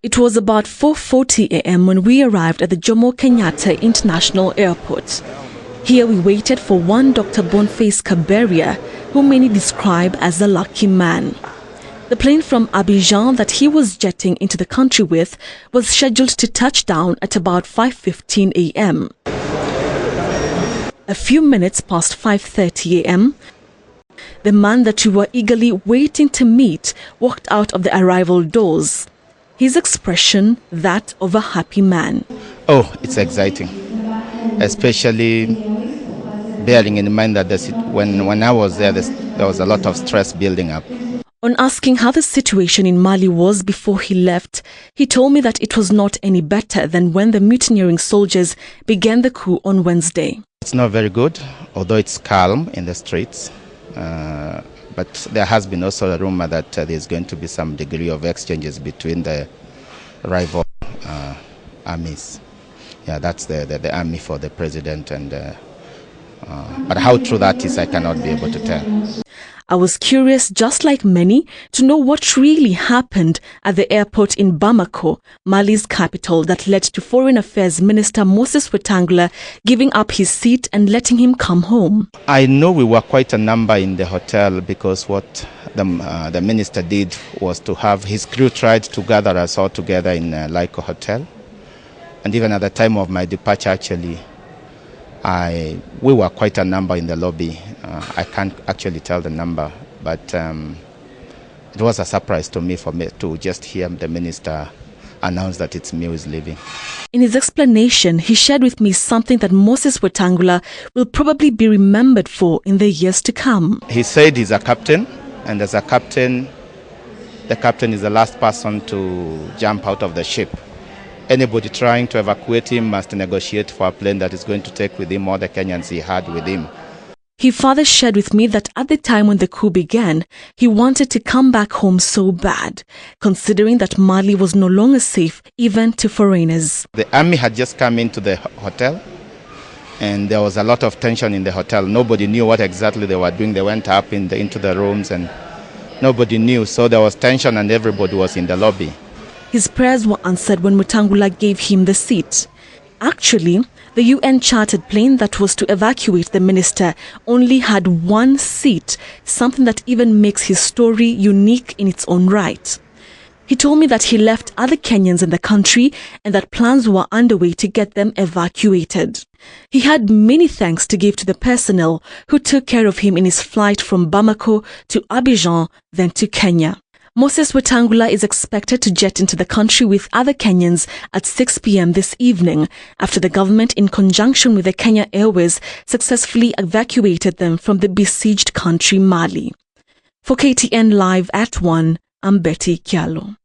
It was about 4:40 a.m. when we arrived at the Jomo Kenyatta International Airport. Here we waited for one Dr. Boniface Kaberia, who many describe as a lucky man. The plane from Abidjan that he was jetting into the country with was scheduled to touch down at about 5:15 a.m. A few minutes past 5:30 a.m., the man that we were eagerly waiting to meet walked out of the arrival doors. His expression, that of a happy man. Oh, it's exciting, especially bearing in mind that when I was there, there was a lot of stress building up. On asking how the situation in Mali was before he left, he told me that it was not any better than when the mutineering soldiers began the coup on Wednesday. It's not very good, although it's calm in the streets. But there has been also a rumor that there's going to be some degree of exchanges between the rival armies. Yeah, that's the army for the president. But how true that is, I cannot be able to tell. I was curious, just like many, to know what really happened at the airport in Bamako, Mali's capital, that led to Foreign Affairs Minister Moses Wetangula giving up his seat and letting him come home. I know we were quite a number in the hotel because what the minister did was to have his crew tried to gather us all together in Laiko Hotel. And even at the time of my departure, actually, we were quite a number in the lobby. I can't actually tell the number, but it was a surprise to me to just hear the minister announce that it's me who is leaving. In his explanation, he shared with me something that Moses Wetangula will probably be remembered for in the years to come. He said he's a captain, and as a captain, the captain is the last person to jump out of the ship. Anybody trying to evacuate him must negotiate for a plane that is going to take with him all the Kenyans he had with him. He further shared with me that at the time when the coup began, he wanted to come back home so bad, considering that Mali was no longer safe even to foreigners. The army had just come into the hotel, and there was a lot of tension in the hotel. Nobody knew what exactly they were doing. They went up into the rooms, and nobody knew. So there was tension, and everybody was in the lobby. His prayers were answered when Wetangula gave him the seat. Actually, the UN chartered plane that was to evacuate the minister only had one seat, something that even makes his story unique in its own right. He told me that he left other Kenyans in the country and that plans were underway to get them evacuated. He had many thanks to give to the personnel who took care of him in his flight from Bamako to Abidjan, then to Kenya. Moses Wetangula is expected to jet into the country with other Kenyans at 6 p.m. this evening after the government, in conjunction with the Kenya Airways, successfully evacuated them from the besieged country Mali. For KTN Live at 1, I'm Betty Kialo.